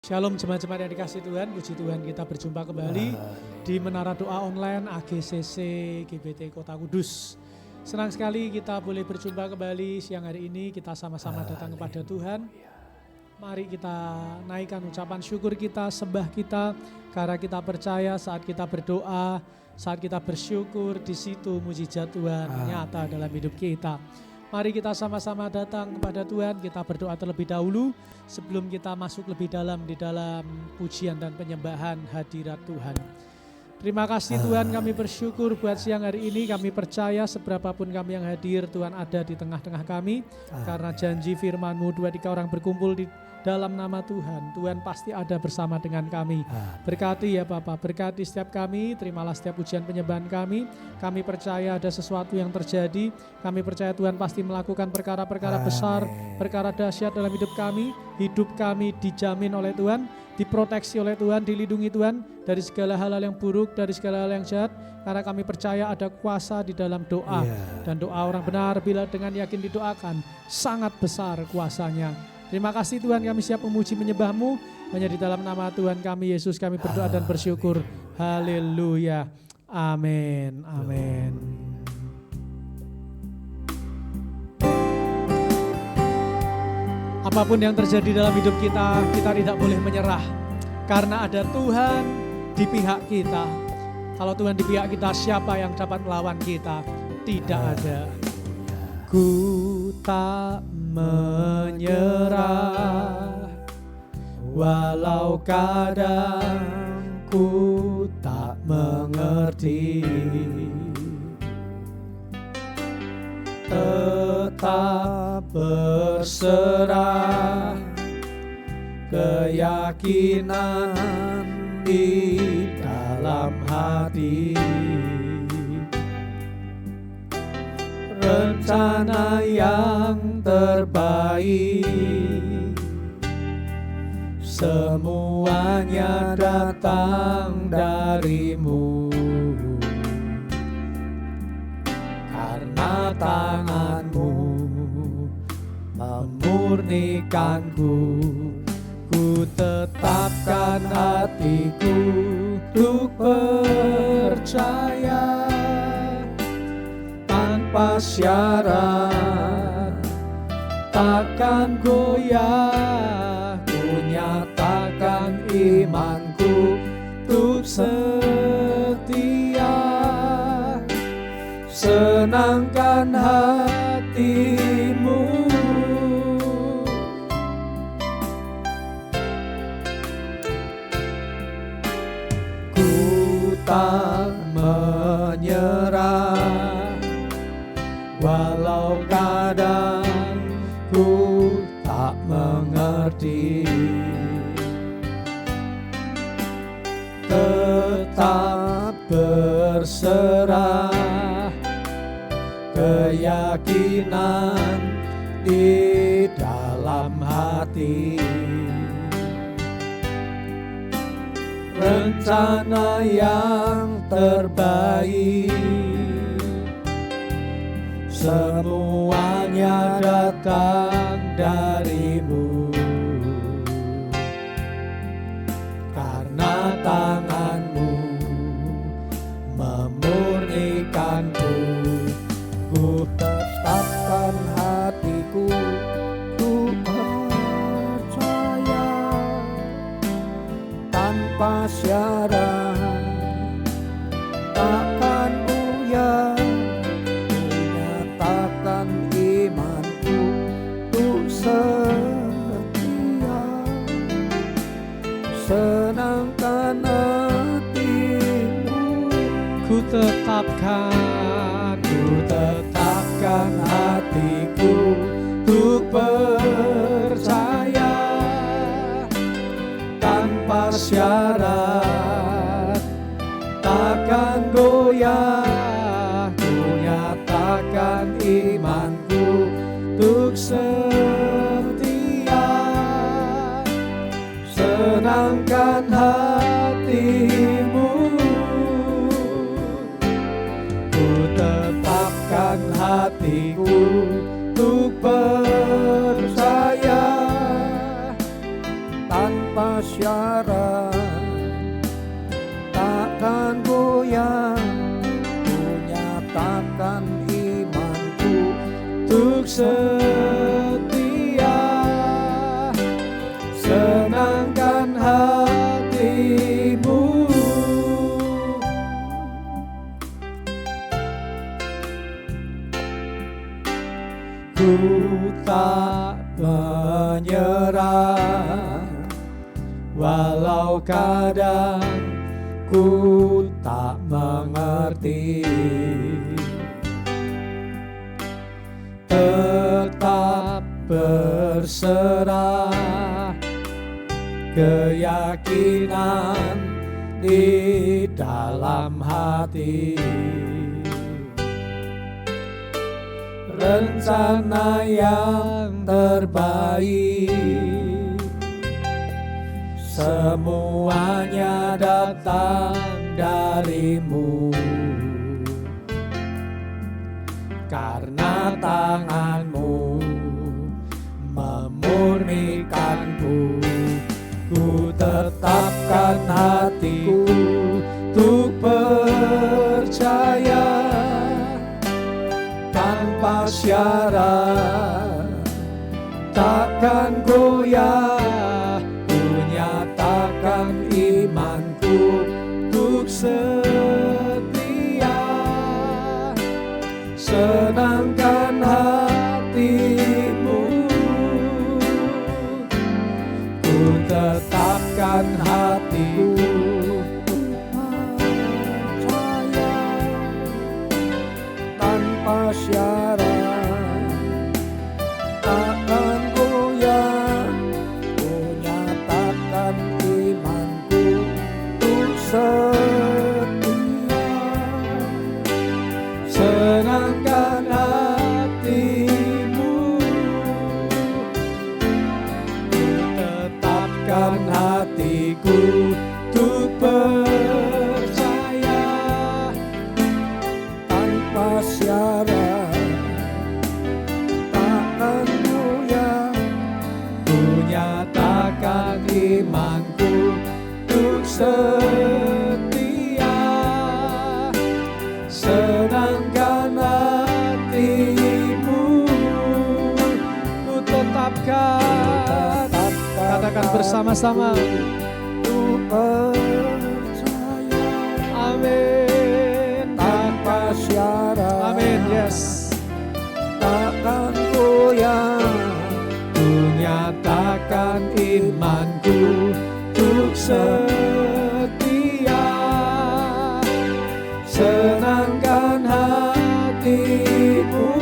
Shalom jemaat-jemaat yang dikasih Tuhan, puji Tuhan kita berjumpa kembali di Menara Doa Online AGCC GBT Kota Kudus. Senang sekali kita boleh berjumpa kembali siang hari ini, kita sama-sama datang kepada Tuhan. Mari kita naikkan ucapan syukur kita, sembah kita, karena kita percaya saat kita berdoa, saat kita bersyukur, di situ mujizat Tuhan nyata dalam hidup kita. Mari kita sama-sama datang kepada Tuhan, kita berdoa terlebih dahulu sebelum kita masuk lebih dalam di dalam pujian dan penyembahan hadirat Tuhan. Terima kasih Tuhan, kami bersyukur buat siang hari ini, kami percaya seberapapun kami yang hadir, Tuhan ada di tengah-tengah kami. Karena janji firman-Mu, 2-3 orang berkumpul di dalam nama Tuhan, Tuhan pasti ada bersama dengan kami. Berkati ya Bapa, berkati setiap kami, terimalah setiap pujian penyembahan kami. Kami percaya ada sesuatu yang terjadi, kami percaya Tuhan pasti melakukan perkara-perkara besar, perkara dahsyat dalam hidup kami dijamin oleh Tuhan, diproteksi oleh Tuhan, dilindungi Tuhan dari segala hal-hal yang buruk, dari segala hal yang jahat, karena kami percaya ada kuasa di dalam doa. Dan doa orang benar bila dengan yakin didoakan, sangat besar kuasanya. Terima kasih Tuhan, kami siap memuji menyembah-Mu. Hanya di dalam nama Tuhan kami Yesus kami berdoa dan bersyukur. Haleluya. Amin. Amin. Apapun yang terjadi dalam hidup kita, kita tidak boleh menyerah. Karena ada Tuhan di pihak kita. Kalau Tuhan di pihak kita, siapa yang dapat melawan kita? Tidak ada. Ku tak menyerah, walau kadang ku tak mengerti, tetap berserah, keyakinan di dalam hati. Rencana yang terbaik semuanya datang dari-Mu, karena tangan-Mu memurnikanku. Ku tetapkan hatiku untuk percaya tanpa syarat, takkan goyah. Ku nyatakan imanku untuk setia, senangkan hati-Mu. Ku tak menyerah, walau kadang ku tak mengerti, tetap berserah, keyakinan di dalam hati. Rencana yang terbaik semuanya datang dari-Mu, karena tangan-Mu memurnikanku. Ku tetapkan hatiku, ku percaya tanpa syarat, takkan goyah. Imanku untuk setia, senangkan hati-Mu. Ku tetapkan hatiku untuk percaya tanpa syarat, takkan goyah. Nyatakan imanku untuk setia, senangkan hati-Mu. Ku tetapkan hatiku untuk percaya tanpa syarat. untuk setia, senangkan hatimu. Ku tak menyerah, walau kadang ku tak mengerti. Tetap berserah, keyakinan di dalam hati. Rencana yang terbaik semuanya datang darimu, karena tanganmu memurnikanku. Ku tetapkan hatiku untuk percaya, tanpa syarat takkan goyah. Ku nyatakan imanku untuk setia, senangkan hatimu. Ku tetapkan hatiku percaya, tanpa syarat takkan goyah. Ku nyatakan imanku untuk setia, senangkan hatimu. Ku tetapkan hatiku untuk percaya, tanpa syarat takkan goyah. Ku nyatakan imanku untuk setia, senangkan hatimu. Ku tetapkan, katakan bersama-sama, ku percaya. Amin. Tanpa syarat, amin, yes, takkan goyah. Ku nyatakan imanku untuk setia, senangkan hatimu.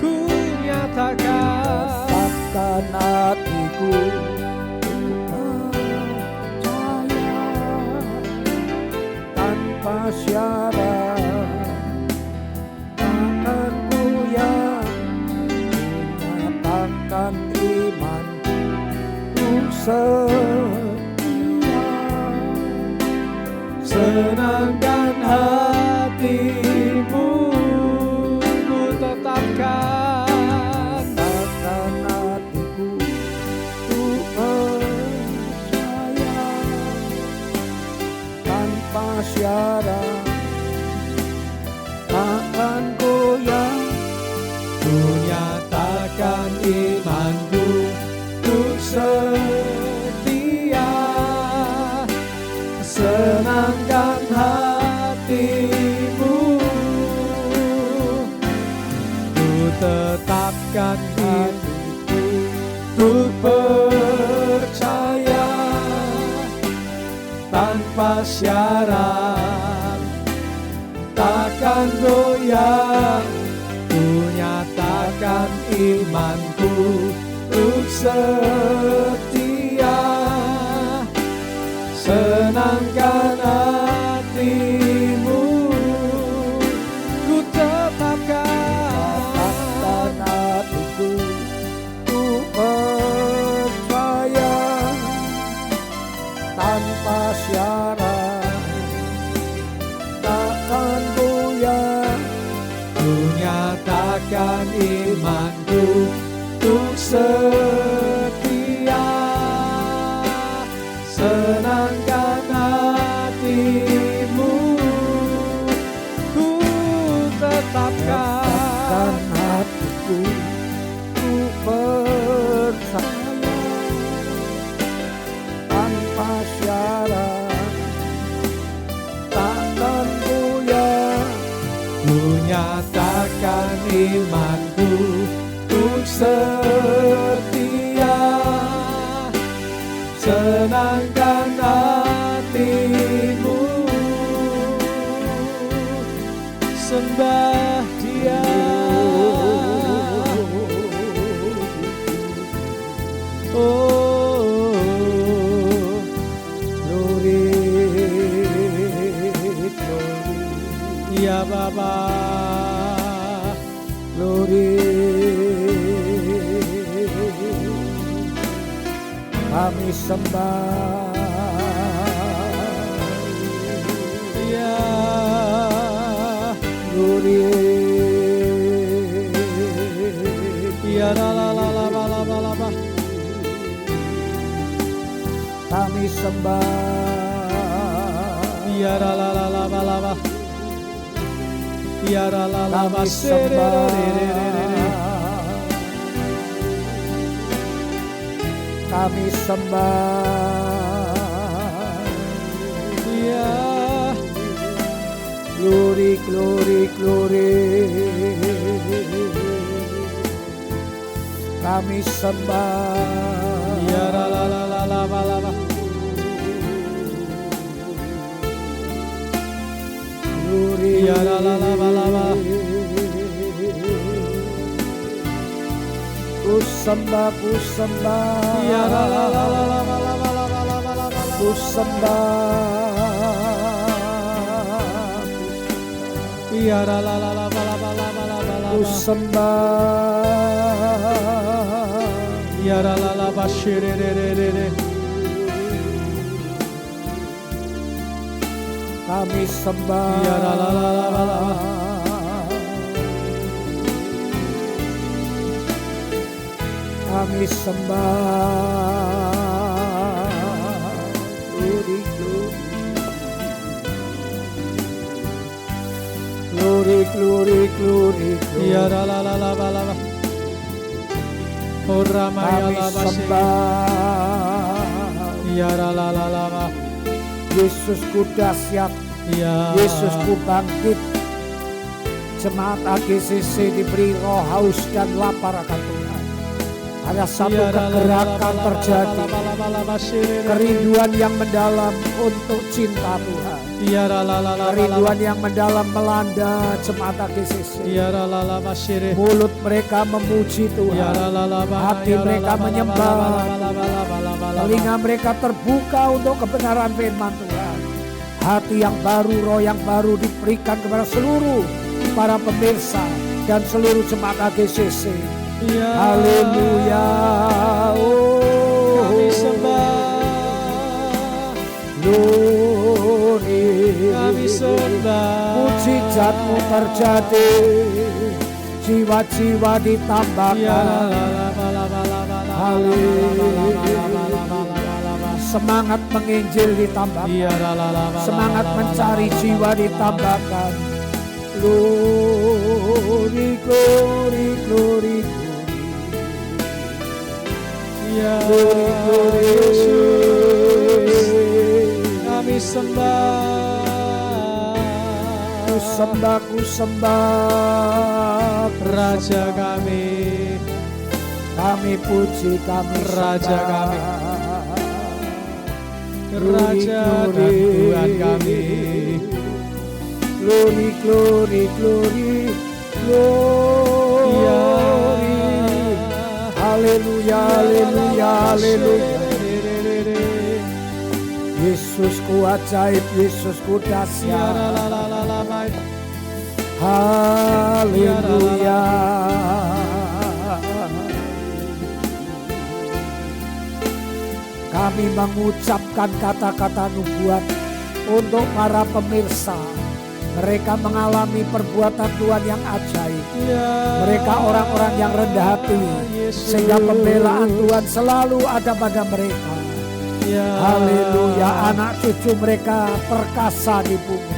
Ku nyatakan hatiku percaya, tanpa syarat takkan goyah. Nyatakan imanku untuk setia, senangkan hatimu. Ku tetapkan hatiku untuk percaya, tanpa syarat takkan goyah. Ku nyatakan imanku untuk setia, senangkan hatimu. Ku tetapkan hatiku untuk percaya, tanpa syarat takkan goyah. Ku nyatakan imanku untuk setia, senangkan hatimu. Ku tetapkan hatiku untuk percaya, tanpa syarat takkan goyah. Ku nyatakan imanku untuk setia, senangkan hatimu. Ku tetapkan hatiku ku percaya tanpa syarat takkan goyah. Ku nyatakan imanku untuk setia, senangkan hatimu, sembah Dia. Oh, glory, glory, ya Bapa, glory. Kami sembah, ya glory, ya la la la la la la la la. Kami sembah, Ya la la la la la la. Ya la la la kami la. sembah, kami sembah, Ya glory, glory, glory. Kami sembah, ya la la la la la la la. glory, Ya la la la la la. ku sembah, ku sembah, Ya la la la la la la la la la la la. ku sembah, Ya la la la la la la la la la. ku sembah, Ya la la la ba shire re re re re. kami sembah, Ya la la la la la la. kami sembah, glory, glory, glory, glory, glory. Ya la la la la la la. Oh Ramaya Kami la ba shire. sembah, Ya la la la la la. Yesusku dahsyat, Ya Yesusku bangkit. Jemaat AGCC diberi roh haus dan lapar akan Tuhan. Ada satu kegerakan terjadi, kerinduan yang mendalam untuk cinta Tuhan. Kerinduan yang mendalam melanda jemaat AGCC. Mulut mereka memuji Tuhan, hati mereka menyembah, telinga mereka terbuka untuk kebenaran firman Tuhan. Hati yang baru, roh yang baru diberikan kepada seluruh para pemirsa dan seluruh jemaat AGCC. Haleluya. Kami sembah, Glory. kami sembah. Mujizat-Mu terjadi, jiwa-jiwa ditambahkan. Haleluya. Semangat menginjil ditambahkan, semangat mencari jiwa ditambahkan. Glory, glory, glory, glory, glory, Kami sembah, ku sembah, ku sembah, Raja kami, kami puji, kami Raja sembah. kami, Raja dan Tuhan kami. Glory, glory, glory, glory. Haleluya, haleluya, haleluya. Yesusku ajaib, Yesusku dahsyat. Haleluya. Kami mengucapkan kata-kata nubuat untuk para pemirsa. Mereka mengalami perbuatan Tuhan yang ajaib. Mereka orang-orang yang rendah hati, sehingga pembelaan Tuhan selalu ada pada mereka. Haleluya. Anak cucu mereka perkasa di bumi.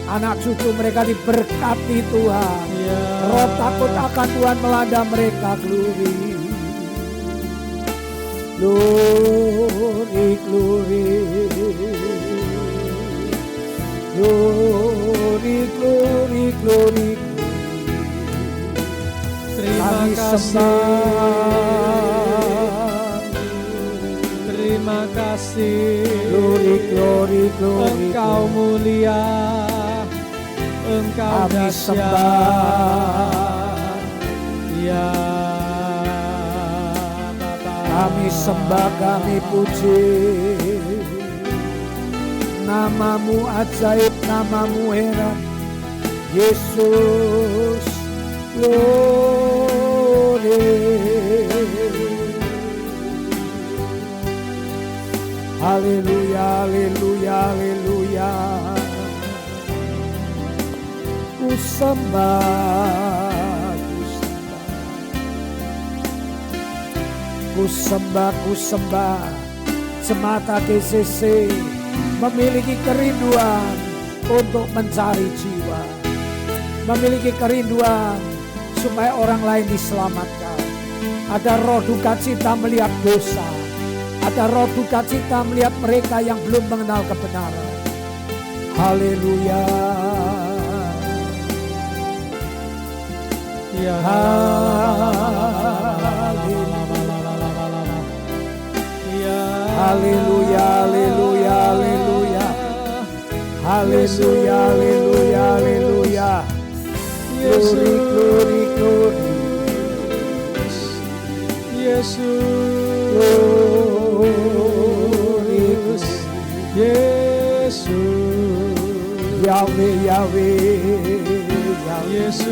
Anak cucu mereka diberkati Tuhan. Roh takut akan Tuhan melanda mereka. Glory, glory, glory, glory, glory, glory. Terima kasih. Terima kasih. Glory, glory, glory. Engkau mulia, Engkau kami dahsyat. Ya Bapa. Kami sembah, kami puji. Namamu ajaib, namamu heran. Yesus, glory. Haleluya, haleluya, haleluya. Ku sembah, ku sembah, ku sembah. Jemaat AGCC memiliki kerinduan untuk mencari jiwa, memiliki kerinduan supaya orang lain diselamatkan. Ada roh duka cita melihat dosa, ada roh duka cita melihat mereka yang belum mengenal kebenaran. Haleluya. Ya haleluya, haleluya, haleluya. Haleluya, haleluya, haleluya. Glory, glory, glory. Yesus, Yesus, Yahweh, Yahweh, Yesus,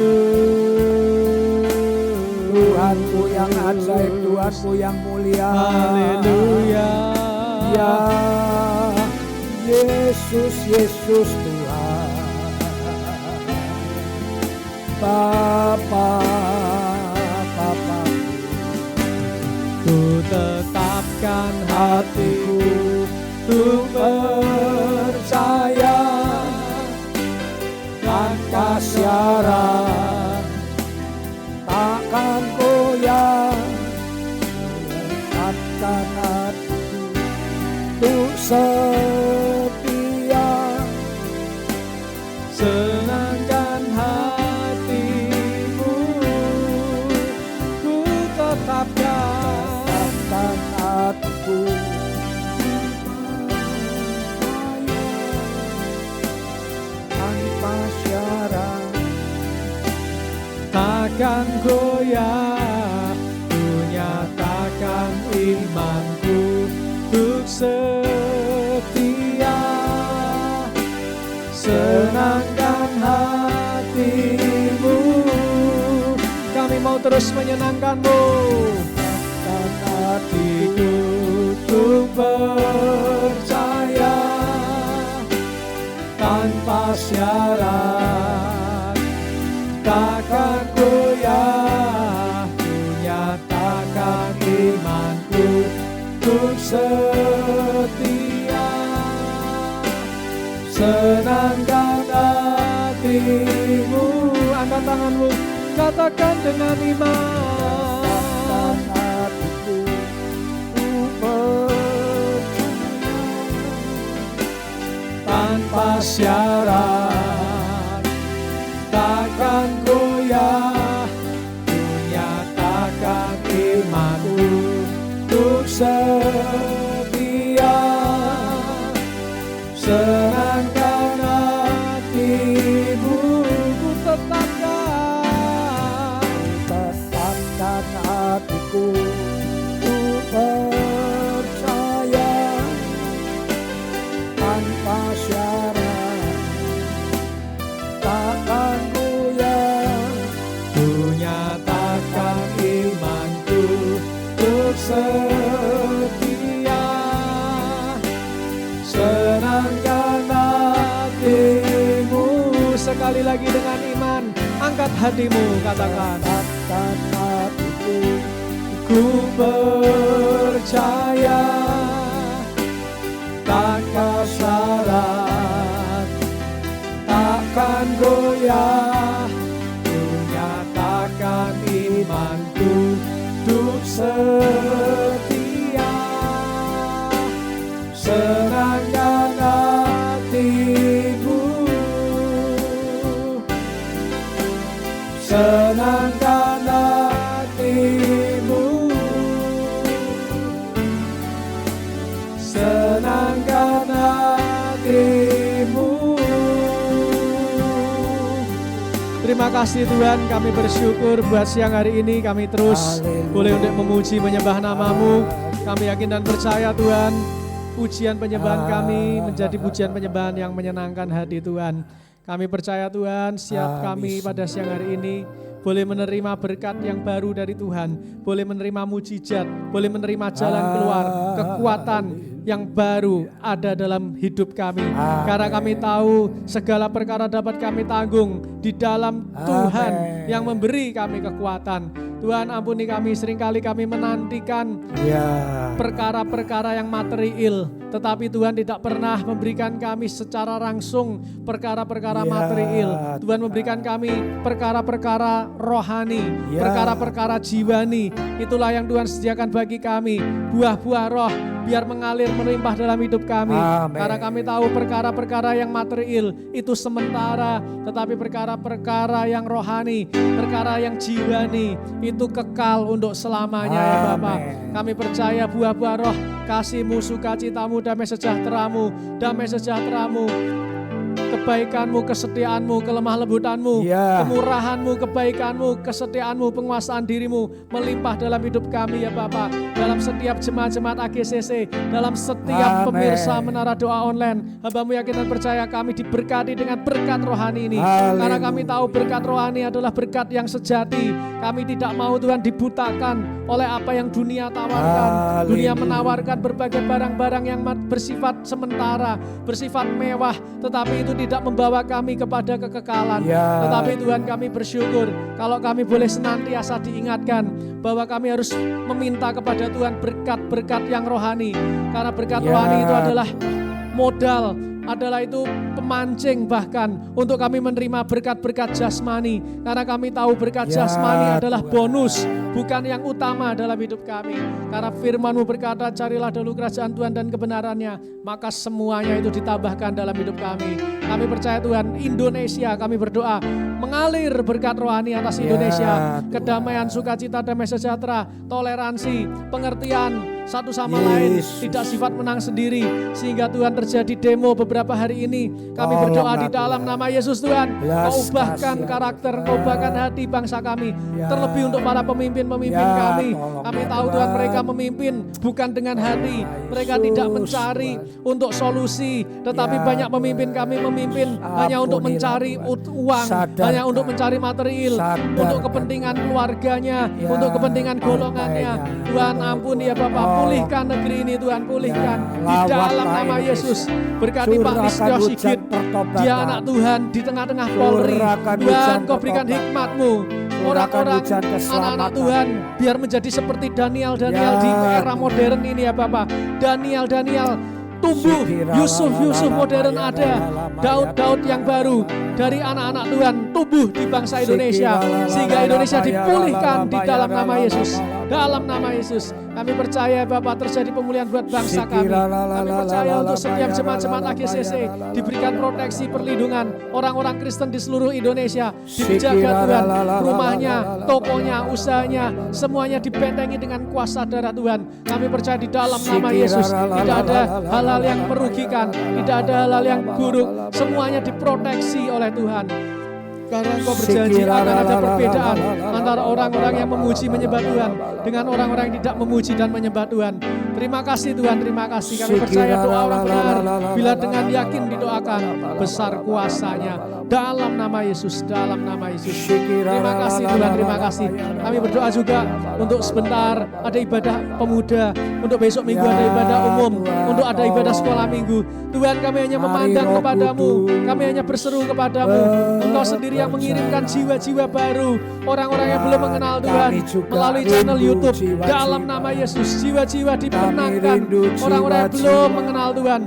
Tuhanku yang ajaib, Tuhanku yang mulia. Haleluya. Ya Yesus, Yesus Tuhan. Bapa, Bapa. Ku tetapkan hatiku untuk percaya Tanpa syarat takkan goyah. Tetapkan hatiku untuk setia. senangkan hatimu, ku tetapkan. Tetapkan hatiku tanpa syarat. Takkan goyah, ku nyatakan imanku untuk setia. Senangkan hatimu, kami mau terus menyenangkanmu. Tetapkan hatiku Untuk percaya tanpa syarat, takkan goyah, ku nyatakan imanku untuk setia. Senangkan hatimu, angkat tanganmu, katakan dengan iman. Tetapkan hatiku untuk percaya Tanpa syarat, takkan goyah, ku nyatakan imanku untuk setia. Senangkan hatimu, ku tetapkan. Tetapkan hatiku untuk percaya tanpa syarat takkan goyah. Ku nyatakan imanku untuk setia. Senangkan hatimu, sekali lagi dengan iman, angkat hatimu, katakan. Tetapkan hatiku Ku percaya tanpa syarat, tak imanku untuk setia. Senangkan hatimu, senangkan hatimu, senangkan hatimu. Terima kasih Tuhan, kami bersyukur buat siang hari ini kami terus boleh untuk memuji menyembah nama-Mu. Kami yakin dan percaya Tuhan, pujian penyembahan kami menjadi pujian penyembahan yang menyenangkan hati Tuhan. Kami percaya Tuhan, siap kami pada siang hari ini boleh menerima berkat yang baru dari Tuhan, boleh menerima mujizat, boleh menerima jalan keluar, kekuatan yang baru ada dalam hidup kami. Karena kami tahu segala perkara dapat kami tanggung di dalam Tuhan yang memberi kami kekuatan. Tuhan ampuni kami, seringkali kami menantikan perkara-perkara yang material, tetapi Tuhan tidak pernah memberikan kami secara langsung perkara-perkara material. Tuhan memberikan kami perkara-perkara rohani, perkara-perkara jiwani. Itulah yang Tuhan sediakan bagi kami, buah-buah roh biar mengalir melimpah dalam hidup kami. Karena kami tahu perkara-perkara yang material itu sementara, tetapi perkara-perkara yang rohani, perkara yang jiwani itu kekal untuk selamanya ya Bapa. Kami percaya buah-buah roh, kasih-Mu, sukacita-Mu, damai sejahtera-Mu, kebaikan-Mu, kesetiaan-Mu, kelemah lembutan-Mu, kemurahan-Mu, kebaikan-Mu, kesetiaan-Mu, penguasaan diri-Mu melimpah dalam hidup kami ya Bapa. Dalam setiap jemaat-jemaat AGCC, dalam setiap pemirsa Menara Doa Online, hamba-Mu yakin dan percaya kami diberkati dengan berkat rohani ini. Karena kami tahu berkat rohani adalah berkat yang sejati. Kami tidak mau Tuhan dibutakan oleh apa yang dunia tawarkan. Dunia menawarkan berbagai barang-barang yang bersifat sementara, bersifat mewah, tetapi itu tidak membawa kami kepada kekekalan. Tetapi Tuhan, kami bersyukur kalau kami boleh senantiasa diingatkan bahwa kami harus meminta kepada Tuhan berkat-berkat yang rohani. Karena berkat rohani itu adalah modal, adalah itu pemancing bahkan untuk kami menerima berkat-berkat jasmani. Karena kami tahu berkat jasmani adalah bonus, bukan yang utama dalam hidup kami. Karena firman-Mu berkata, carilah dahulu kerajaan Tuhan dan kebenarannya, maka semuanya itu ditambahkan dalam hidup kami. Kami percaya Tuhan, Indonesia, kami berdoa mengalir berkat rohani atas Indonesia. Kedamaian, sukacita, damai sejahtera, toleransi, pengertian satu sama lain, tidak sifat menang sendiri. Sehingga Tuhan terjadi demo beberapa hari ini. Kami berdoa di dalam nama Yesus Tuhan, Kau ubahkan karakter, Kau ubahkan hati bangsa kami. Terlebih untuk para pemimpin-pemimpin kami. Kami tahu Tuhan, mereka memimpin bukan dengan hati. Mereka tidak mencari untuk solusi, tetapi banyak pemimpin kami memimpin hanya untuk mencari uang, hanya untuk mencari material, untuk kepentingan keluarganya, untuk kepentingan golongannya. Tuhan ampuni ya Bapak, pulihkan negeri ini Tuhan, pulihkan di dalam nama Yesus. Berkati Pak Listio Sigit, dia anak Tuhan di tengah-tengah Polri. Tuhan, Kau berikan hikmat-Mu, orang-orang anak-anak Tuhan biar menjadi seperti Daniel di era modern ini ya Bapak. Daniel tumbuh, Yusuf modern ada, Daud yang baru dari anak-anak Tuhan tumbuh di bangsa Indonesia, sehingga Indonesia dipulihkan di dalam nama Yesus. Dalam nama Yesus kami percaya Bapak terjadi pemulihan buat bangsa kami. Kami percaya untuk setiap jemaat-jemaat AGCC diberikan proteksi, perlindungan. Orang-orang Kristen di seluruh Indonesia dijaga Tuhan, rumahnya, tokonya, usahanya, semuanya dibentengi dengan kuasa darah Tuhan. Kami percaya di dalam nama Yesus tidak ada hal-hal yang merugikan, tidak ada hal-hal yang buruk, semuanya diproteksi oleh Tuhan. Karena Engkau berjanji akan ada perbedaan antara orang-orang yang memuji menyembah Tuhan dengan orang-orang yang tidak memuji dan menyembah Tuhan. Terima kasih Tuhan, terima kasih. Kami percaya doa orang benar bila dengan yakin didoakan, besar kuasanya. Dalam nama Yesus, dalam nama Yesus. Terima kasih Tuhan, terima kasih. Kami berdoa juga untuk sebentar ada ibadah pemuda, untuk besok minggu ada ibadah umum, untuk ada ibadah sekolah minggu. Tuhan, kami hanya memandang kepadamu, kami hanya berseru kepadamu. Engkau sendiri yang mengirimkan jiwa-jiwa baru, orang-orang yang belum mengenal Tuhan melalui channel YouTube. Dalam nama Yesus, jiwa-jiwa dimenangkan, orang-orang yang belum mengenal Tuhan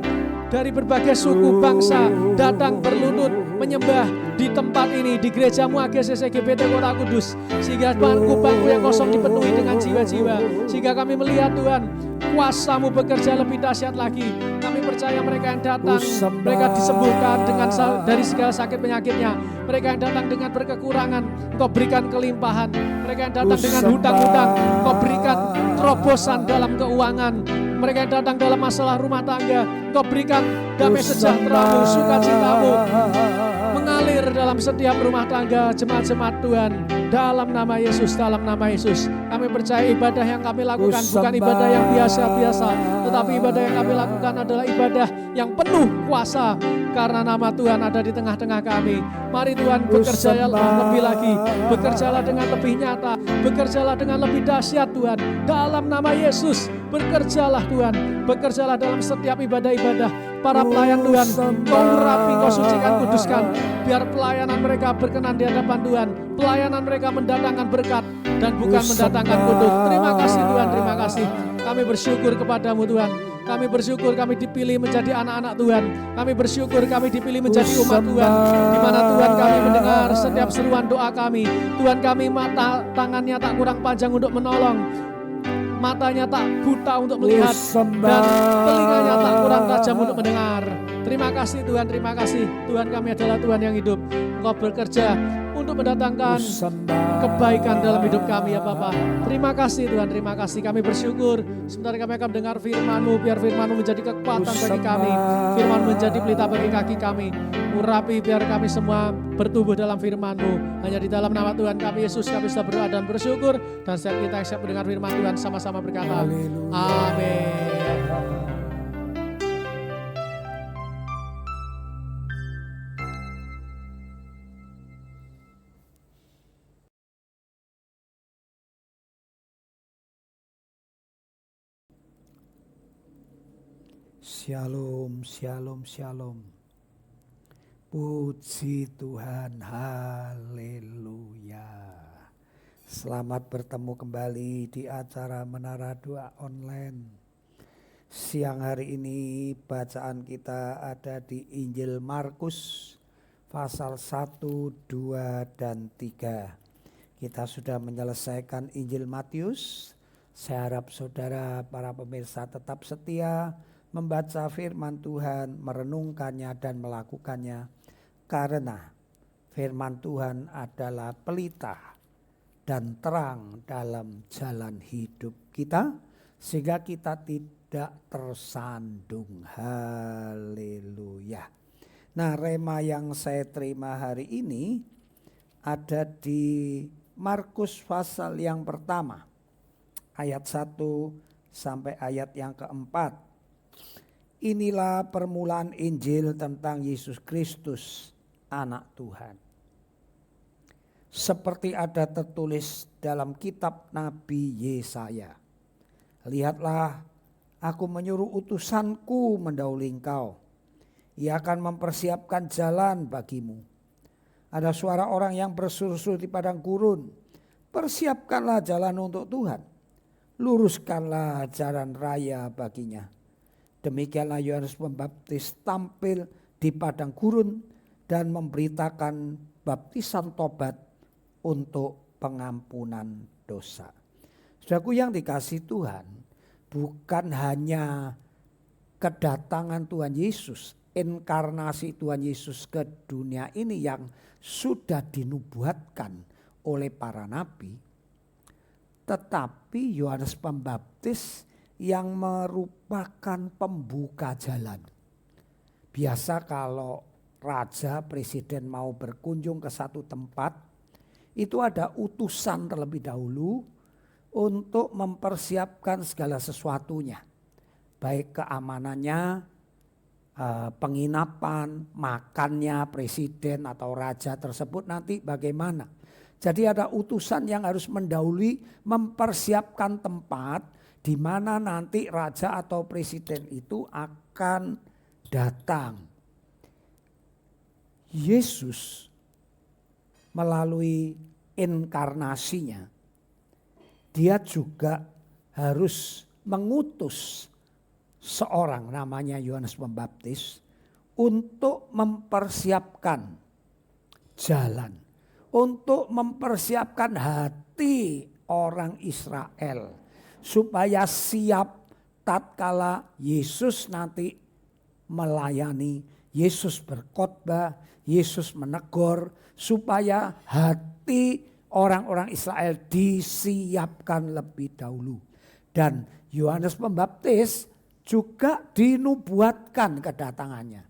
dari berbagai suku bangsa datang berlutut menyembah di tempat ini, di gerejamu AGCC GBT Kota Kudus, sehingga bangku-bangku yang kosong dipenuhi dengan jiwa-jiwa, sehingga kami melihat Tuhan kuasa-Mu bekerja lebih dahsyat lagi. Kami percaya mereka yang datang, mereka disembuhkan dengan dari segala sakit penyakitnya. Mereka yang datang dengan berkekurangan, Engkau berikan kelimpahan. Mereka yang datang dengan hutang-hutang, Engkau berikan terobosan dalam keuangan. Mereka yang datang dalam masalah rumah tangga, Engkau berikan damai sejahtera-Mu, sukacita-Mu mengalir dalam setiap rumah tangga jemaat-jemaat Tuhan. Dalam nama Yesus, dalam nama Yesus. Kami percaya ibadah yang kami lakukan bukan ibadah yang biasa-biasa, tetapi ibadah yang kami lakukan adalah ibadah yang penuh kuasa, karena nama Tuhan ada di tengah-tengah kami. Mari Tuhan bekerjalah lebih lagi, bekerjalah dengan lebih nyata, bekerjalah dengan lebih dahsyat Tuhan. Dalam nama Yesus, bekerjalah Tuhan, bekerjalah dalam setiap ibadah-ibadah para pelayan Tuhan. Kau urapi, Kau sucikan, kuduskan, biar pelayanan mereka berkenan di hadapan Tuhan. Pelayanan mereka mendatangkan berkat dan bukan mendatangkan kutuk. Terima kasih Tuhan, terima kasih. Kami bersyukur kepadamu Tuhan. Kami bersyukur kami dipilih menjadi anak-anak Tuhan. Kami bersyukur kami dipilih menjadi umat Tuhan, di mana Tuhan kami mendengar setiap seruan doa kami. Tuhan kami tangannya tak kurang panjang untuk menolong, matanya tak buta untuk melihat, dan telinganya tak kurang tajam untuk mendengar. Terima kasih Tuhan, terima kasih. Tuhan kami adalah Tuhan yang hidup. Engkau bekerja untuk mendatangkan kebaikan dalam hidup kami ya Bapa. Terima kasih Tuhan, terima kasih. Kami bersyukur sebentar kami akan mendengar firman-Mu. Biar firman-Mu menjadi kekuatan bagi kami, firman menjadi pelita bagi kaki kami. Urapi biar kami semua bertumbuh dalam firman-Mu. Hanya di dalam nama Tuhan kami Yesus kami sudah berdoa dan bersyukur. Dan setiap kita yang siap mendengar firman Tuhan sama-sama berkata amin. Shalom, shalom, shalom. Puji Tuhan, haleluya. Selamat bertemu kembali di acara Menara Doa Online. Siang hari ini bacaan kita ada di Injil Markus pasal 1, 2, dan 3. Kita sudah menyelesaikan Injil Matius. Saya harap saudara para pemirsa tetap setia membaca firman Tuhan, merenungkannya dan melakukannya, karena firman Tuhan adalah pelita dan terang dalam jalan hidup kita, sehingga kita tidak tersandung. Haleluya. Nah, rema yang saya terima hari ini ada di Markus pasal yang pertama, ayat 1 sampai ayat yang keempat. Inilah permulaan Injil tentang Yesus Kristus, anak Tuhan. Seperti ada tertulis dalam kitab Nabi Yesaya. Lihatlah, aku menyuruh utusanku mendahului engkau. Ia akan mempersiapkan jalan bagimu. Ada suara orang yang bersuruh-suruh di padang gurun. Persiapkanlah jalan untuk Tuhan. Luruskanlah jalan raya baginya. Demikianlah Yohanes Pembaptis tampil di padang gurun dan memberitakan baptisan tobat untuk pengampunan dosa. Saudaraku yang dikasihi Tuhan, bukan hanya kedatangan Tuhan Yesus, inkarnasi Tuhan Yesus ke dunia ini yang sudah dinubuatkan oleh para nabi, tetapi Yohanes Pembaptis yang merupakan pembuka jalan. Biasa kalau raja, presiden mau berkunjung ke satu tempat, itu ada utusan terlebih dahulu untuk mempersiapkan segala sesuatunya. Baik keamanannya, penginapan, makannya presiden atau raja tersebut nanti bagaimana. Jadi ada utusan yang harus mendahului mempersiapkan tempat di mana nanti raja atau presiden itu akan datang. Yesus melalui inkarnasinya, dia juga harus mengutus seorang namanya Yohanes Pembaptis untuk mempersiapkan jalan, untuk mempersiapkan hati orang Israel supaya siap tatkala Yesus nanti melayani, Yesus berkhotbah, Yesus menegur, supaya hati orang-orang Israel disiapkan lebih dahulu. Dan Yohanes Pembaptis juga dinubuatkan kedatangannya.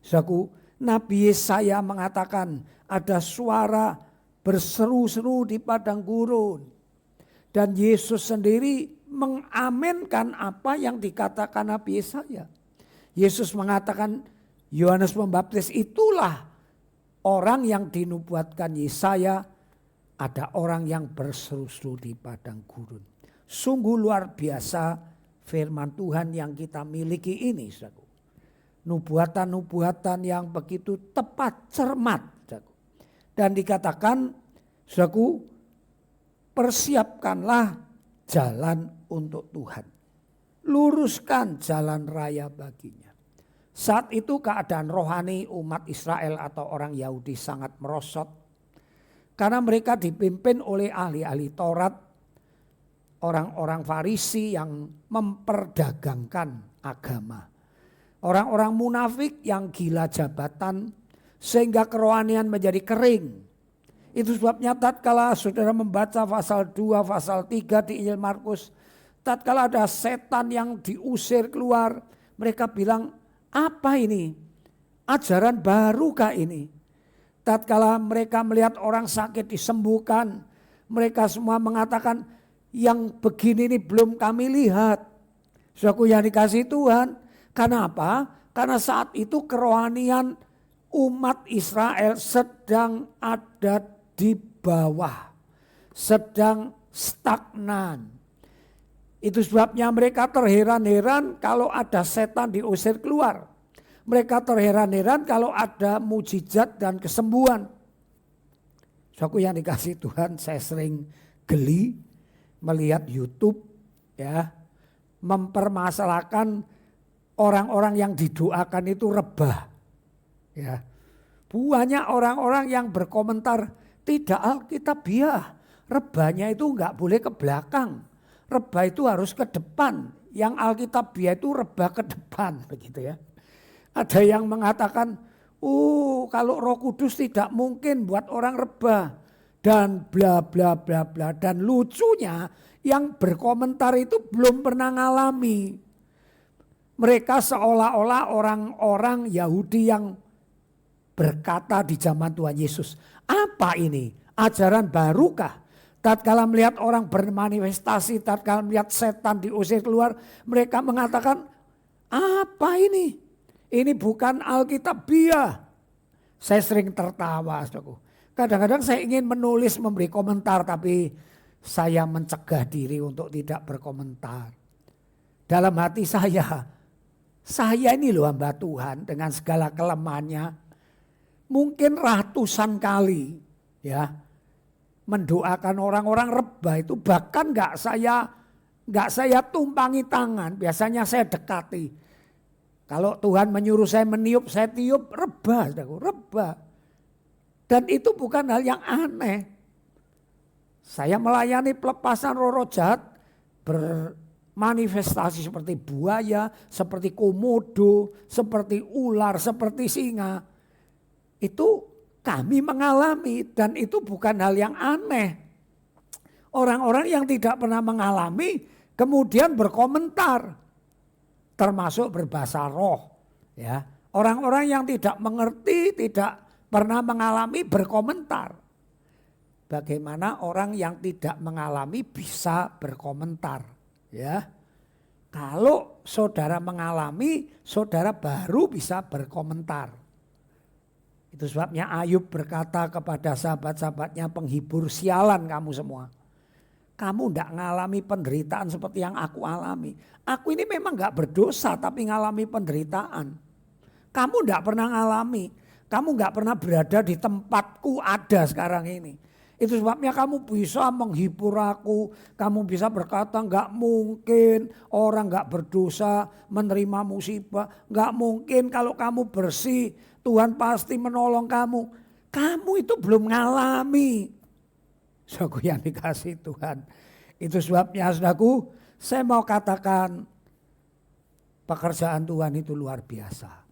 Saudaraku, Nabi Yesaya mengatakan ada suara berseru-seru di padang gurun. Dan Yesus sendiri mengaminkan apa yang dikatakan Nabi Yesaya. Yesus mengatakan Yohanes Pembaptis itulah orang yang dinubuatkan Yesaya, ada orang yang berseru-seru di padang gurun. Sungguh luar biasa firman Tuhan yang kita miliki ini, saudaraku. Nubuatan-nubuatan yang begitu tepat, cermat, saudaraku. Dan dikatakan, saudaraku, persiapkanlah jalan untuk Tuhan. Luruskan jalan raya baginya. Saat itu keadaan rohani umat Israel atau orang Yahudi sangat merosot. Karena mereka dipimpin oleh ahli-ahli Taurat, orang-orang Farisi yang memperdagangkan agama. Orang-orang munafik yang gila jabatan sehingga kerohanian menjadi kering. Itu sebabnya tatkala saudara membaca pasal 2, pasal 3 di Injil Markus, tatkala ada setan yang diusir keluar, mereka bilang, apa ini? Ajaran barukah ini? Tatkala mereka melihat orang sakit disembuhkan, mereka semua mengatakan, yang begini ini belum kami lihat. Saudaraku yang dikasihi Tuhan, karena apa? Karena saat itu kerohanian umat Israel sedang ada di bawah, sedang stagnan. Itu sebabnya mereka terheran-heran kalau ada setan diusir keluar. Mereka terheran-heran kalau ada mujizat dan kesembuhan. Saudaraku yang dikasihi Tuhan, saya sering geli melihat YouTube ya, mempermasalahkan orang-orang yang didoakan itu rebah. Ya. Banyak orang-orang yang berkomentar tidak alkitabiah. Rebahnya itu enggak boleh ke belakang. Rebah itu harus ke depan. Yang alkitabiah itu rebah ke depan, begitu ya. Ada yang mengatakan, kalau Roh Kudus tidak mungkin buat orang rebah dan bla bla bla bla. Dan lucunya yang berkomentar itu belum pernah ngalami. Mereka seolah-olah orang-orang Yahudi yang berkata di zaman Tuhan Yesus, apa ini? Ajaran barukah? Tatkala melihat orang bermanifestasi, tatkala melihat setan diusir keluar, mereka mengatakan, apa ini? Ini bukan alkitabiah. Saya sering tertawa, saudaraku. Kadang-kadang saya ingin menulis, memberi komentar, tapi saya mencegah diri untuk tidak berkomentar. Dalam hati saya ini loh hamba Tuhan dengan segala kelemahannya, mungkin ratusan kali ya mendoakan orang-orang rebah itu, bahkan nggak saya tumpangi tangan, biasanya saya dekati. Kalau Tuhan menyuruh saya meniup, saya tiup, rebah, rebah. Dan itu bukan hal yang aneh. Saya melayani pelepasan roh-roh jahat bermanifestasi seperti buaya, seperti komodo, seperti ular, seperti singa. Itu kami mengalami dan itu bukan hal yang aneh. Orang-orang yang tidak pernah mengalami kemudian berkomentar. Termasuk berbahasa roh. Ya. Orang-orang yang tidak mengerti, tidak pernah mengalami berkomentar. Bagaimana orang yang tidak mengalami bisa berkomentar. Ya. Kalau saudara mengalami, saudara baru bisa berkomentar. Itu sebabnya Ayub berkata kepada sahabat-sahabatnya, penghibur sialan kamu semua. Kamu tidak mengalami penderitaan seperti yang aku alami. Aku ini memang gak berdosa tapi mengalami penderitaan. Kamu tidak pernah mengalami. Kamu gak pernah berada di tempatku ada sekarang ini. Itu sebabnya kamu bisa menghibur aku, kamu bisa berkata enggak mungkin orang enggak berdosa menerima musibah, enggak mungkin kalau kamu bersih Tuhan pasti menolong kamu. Kamu itu belum ngalami. Saudaraku yang dikasih Tuhan. Itu sebabnya saudaraku, saya mau katakan pekerjaan Tuhan itu luar biasa.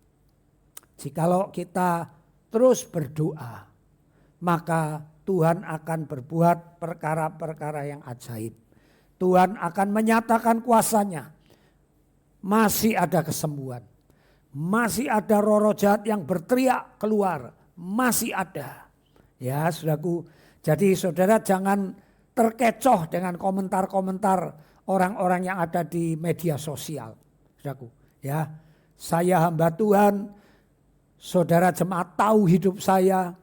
Jikalau kita terus berdoa, maka Tuhan akan berbuat perkara-perkara yang ajaib. Tuhan akan menyatakan kuasanya. Masih ada kesembuhan. Masih ada roh jahat yang berteriak keluar. Masih ada. Ya saudaraku, jadi saudara jangan terkecoh dengan komentar-komentar orang-orang yang ada di media sosial. Saudaraku, ya. Saya hamba Tuhan, saudara jemaat tahu hidup saya,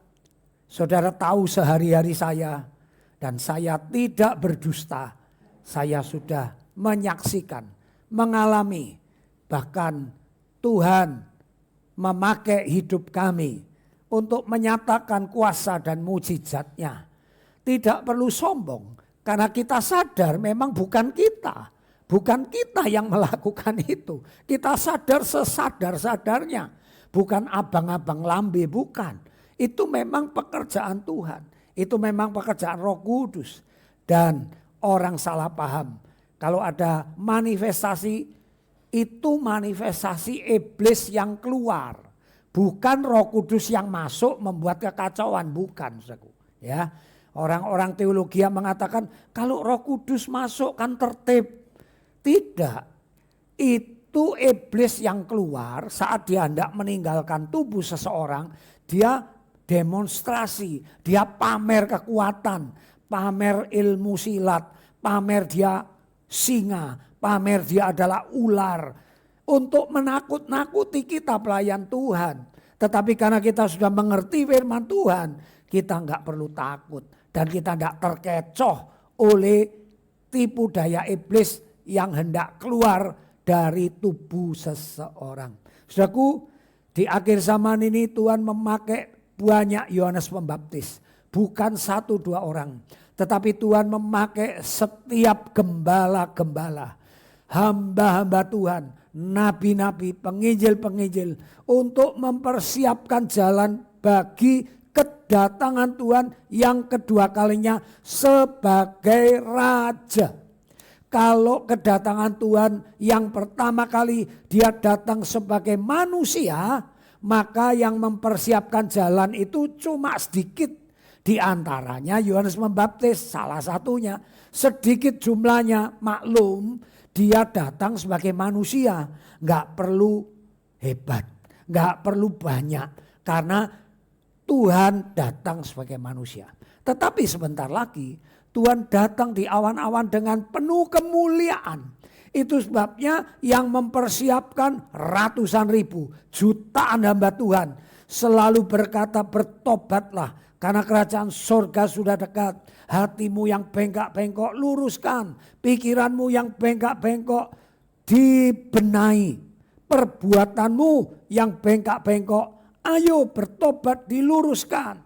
saudara tahu sehari-hari saya, dan saya tidak berdusta. Saya sudah menyaksikan, mengalami, bahkan Tuhan memakai hidup kami untuk menyatakan kuasa dan mujizatnya. Tidak perlu sombong, karena kita sadar memang bukan kita. Bukan kita yang melakukan itu. Kita sadar sesadar-sadarnya. Bukan abang-abang lambe, bukan. Itu memang pekerjaan Tuhan. Itu memang pekerjaan Roh Kudus. Dan orang salah paham. Kalau ada manifestasi, itu manifestasi iblis yang keluar. Bukan Roh Kudus yang masuk membuat kekacauan, bukan. Ya, orang-orang teologi yang mengatakan kalau Roh Kudus masuk kan tertib. Tidak. Itu iblis yang keluar saat dia hendak meninggalkan tubuh seseorang, dia demonstrasi, dia pamer kekuatan, pamer ilmu silat, pamer dia singa, pamer dia adalah ular. Untuk menakut-nakuti kita pelayan Tuhan. Tetapi karena kita sudah mengerti firman Tuhan, kita enggak perlu takut. Dan kita enggak terkecoh oleh tipu daya iblis yang hendak keluar dari tubuh seseorang. Saudaraku, di akhir zaman ini Tuhan memakai banyak Yohanes Pembaptis. Bukan 1-2 orang. Tetapi Tuhan memakai setiap gembala-gembala. Hamba-hamba Tuhan, nabi-nabi, penginjil-penginjil untuk mempersiapkan jalan bagi kedatangan Tuhan yang kedua kalinya sebagai Raja. Kalau kedatangan Tuhan yang pertama kali dia datang sebagai manusia, maka yang mempersiapkan jalan itu cuma sedikit. Di antaranya Yohanes Pembaptis salah satunya. Sedikit jumlahnya, maklum dia datang sebagai manusia. Gak perlu hebat, gak perlu banyak. Karena Tuhan datang sebagai manusia. Tetapi sebentar lagi Tuhan datang di awan-awan dengan penuh kemuliaan. Itu sebabnya yang mempersiapkan ratusan ribu, jutaan hamba Tuhan selalu berkata bertobatlah karena kerajaan surga sudah dekat. Hatimu yang bengkak-bengkok luruskan, pikiranmu yang bengkak-bengkok dibenahi, perbuatanmu yang bengkak-bengkok ayo bertobat diluruskan.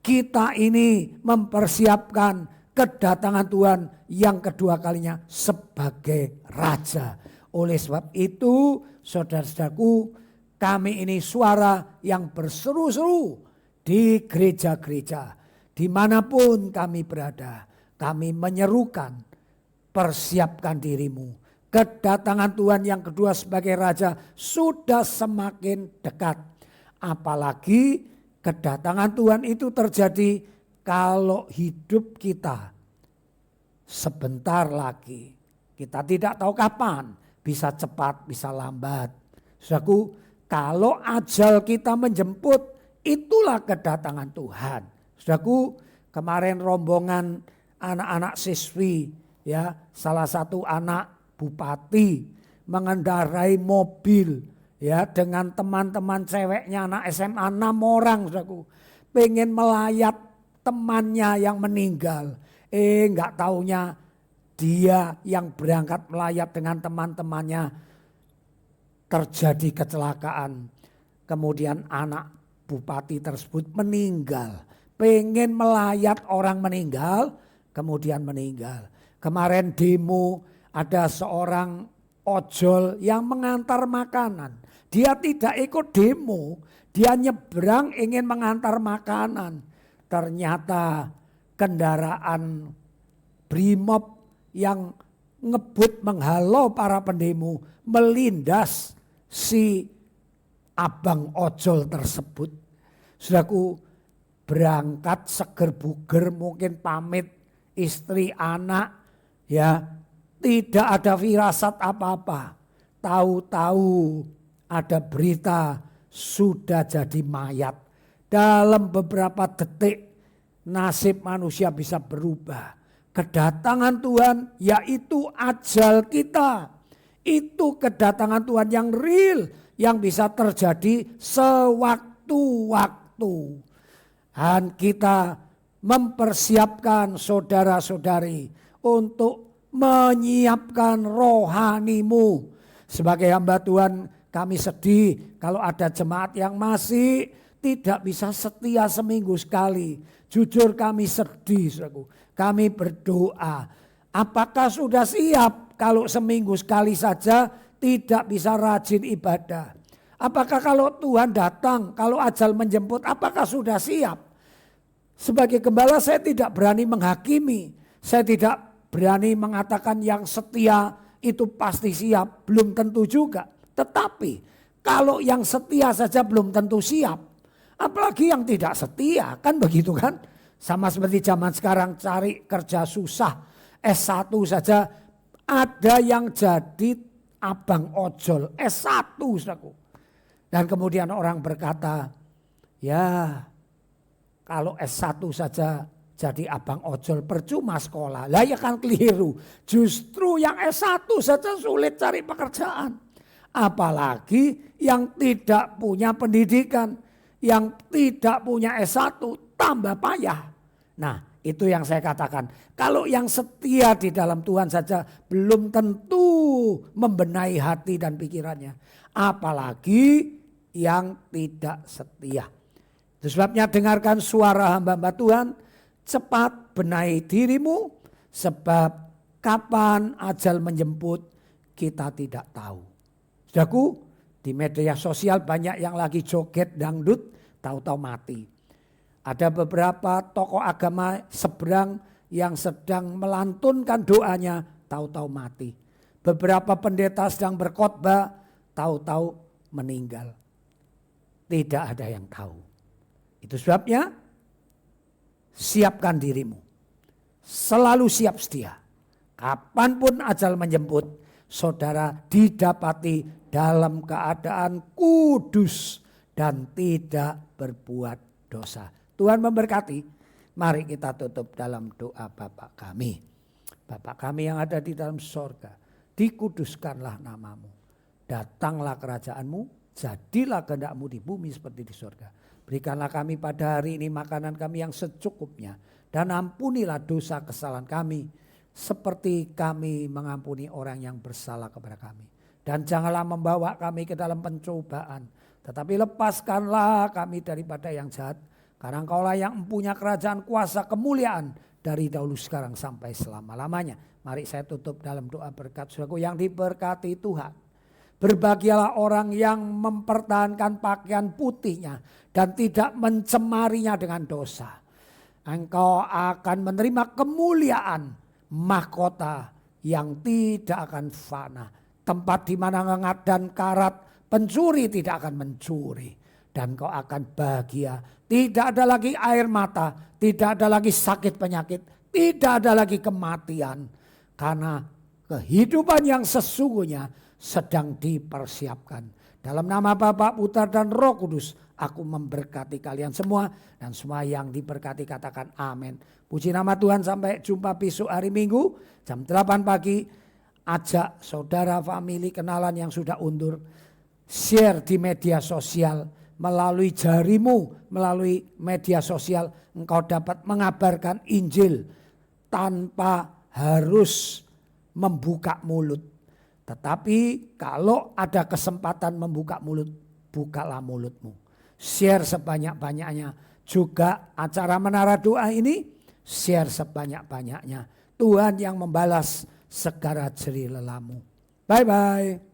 Kita ini mempersiapkan kedatangan Tuhan yang kedua kalinya sebagai Raja. Oleh sebab itu saudara-saudaraku, kami ini suara yang berseru-seru di gereja-gereja. Dimanapun kami berada, kami menyerukan persiapkan dirimu. Kedatangan Tuhan yang kedua sebagai Raja sudah semakin dekat. Apalagi kedatangan Tuhan itu terjadi kalau hidup kita sebentar lagi. Kita tidak tahu kapan, bisa cepat, bisa lambat. Saudaraku, kalau ajal kita menjemput, itulah kedatangan Tuhan. Saudaraku, kemarin rombongan anak-anak siswi, ya, salah satu anak bupati mengendarai mobil, ya, dengan teman-teman ceweknya anak SMA 6 orang, saudaraku, pengen melayat temannya yang meninggal. Enggak taunya dia yang berangkat melayat dengan teman-temannya terjadi kecelakaan. Kemudian anak bupati tersebut meninggal. pengen melayat orang meninggal, kemudian meninggal. Kemarin demo ada seorang ojol yang mengantar makanan. Dia tidak ikut demo, dia nyebrang ingin mengantar makanan. Ternyata kendaraan Brimob yang ngebut menghalau para pendemo melindas si abang ojol tersebut. Saudaraku, berangkat seger buger, mungkin pamit istri anak, ya tidak ada firasat apa-apa. Tahu-tahu ada berita sudah jadi mayat. Dalam beberapa detik nasib manusia bisa berubah. Kedatangan Tuhan yaitu ajal kita. Itu kedatangan Tuhan yang real, yang bisa terjadi sewaktu-waktu. Dan kita mempersiapkan saudara-saudari untuk menyiapkan rohanimu. Sebagai hamba Tuhan, kami sedih kalau ada jemaat yang masih tidak bisa setia seminggu sekali. Jujur kami sedih, saudaraku. Kami berdoa, apakah sudah siap kalau seminggu sekali saja tidak bisa rajin ibadah? Apakah kalau Tuhan datang, kalau ajal menjemput, apakah sudah siap? Sebagai gembala saya tidak berani menghakimi. Saya tidak berani mengatakan yang setia itu pasti siap. Belum tentu juga. Tetapi kalau yang setia saja belum tentu siap. Apalagi yang tidak setia, kan begitu kan? Sama seperti zaman sekarang cari kerja susah. S1 saja ada yang jadi abang ojol. S1 saudaraku. Dan kemudian orang berkata, ya kalau S1 saja jadi abang ojol percuma sekolah. Lah ya kan keliru. Justru yang S1 saja sulit cari pekerjaan. Apalagi yang tidak punya pendidikan. Yang tidak punya S1 tambah payah. Nah itu yang saya katakan. Kalau yang setia di dalam Tuhan saja belum tentu membenahi hati dan pikirannya. Apalagi yang tidak setia. Itu sebabnya dengarkan suara hamba-hamba Tuhan. Cepat benahi dirimu. Sebab kapan ajal menjemput kita tidak tahu. Saudaraku, di media sosial banyak yang lagi joget dangdut, tahu-tahu mati. Ada beberapa tokoh agama seberang yang sedang melantunkan doanya, tahu-tahu mati. Beberapa pendeta sedang berkhotbah, tahu-tahu meninggal. Tidak ada yang tahu. Itu sebabnya siapkan dirimu. Selalu siap setia. Kapanpun ajal menjemput, saudara didapati dalam keadaan kudus dan tidak berbuat dosa. Tuhan memberkati. Mari kita tutup dalam doa Bapa kami. Bapa kami yang ada di dalam sorga, dikuduskanlah namamu. Datanglah kerajaanmu, jadilah kehendakmu di bumi seperti di sorga. Berikanlah kami pada hari ini makanan kami yang secukupnya. Dan ampunilah dosa kesalahan kami, seperti kami mengampuni orang yang bersalah kepada kami. Dan janganlah membawa kami ke dalam pencobaan, tetapi lepaskanlah kami daripada yang jahat. Karena Engkaulah yang mempunyai kerajaan, kuasa, kemuliaan dari dahulu sekarang sampai selama-lamanya. Mari saya tutup dalam doa berkat saudaraku yang diberkati Tuhan. Berbahagialah orang yang mempertahankan pakaian putihnya dan tidak mencemarinya dengan dosa. Engkau akan menerima kemuliaan, mahkota yang tidak akan fana. Tempat di mana ngengat dan karat, pencuri tidak akan mencuri. Dan kau akan bahagia. Tidak ada lagi air mata, tidak ada lagi sakit penyakit, tidak ada lagi kematian. Karena kehidupan yang sesungguhnya sedang dipersiapkan. Dalam nama Bapa, Putra dan Roh Kudus, aku memberkati kalian semua. Dan semua yang diberkati katakan amin. Puji nama Tuhan, sampai jumpa besok hari Minggu jam 8 pagi. Ajak saudara, famili, kenalan yang sudah undur. Share di media sosial. Melalui jarimu, melalui media sosial, engkau dapat mengabarkan Injil tanpa harus membuka mulut. Tetapi kalau ada kesempatan membuka mulut, bukalah mulutmu. Share sebanyak-banyaknya. juga acara Menara Doa ini, share sebanyak-banyaknya. Tuhan yang membalas segala jerih lelamu. Bye-bye.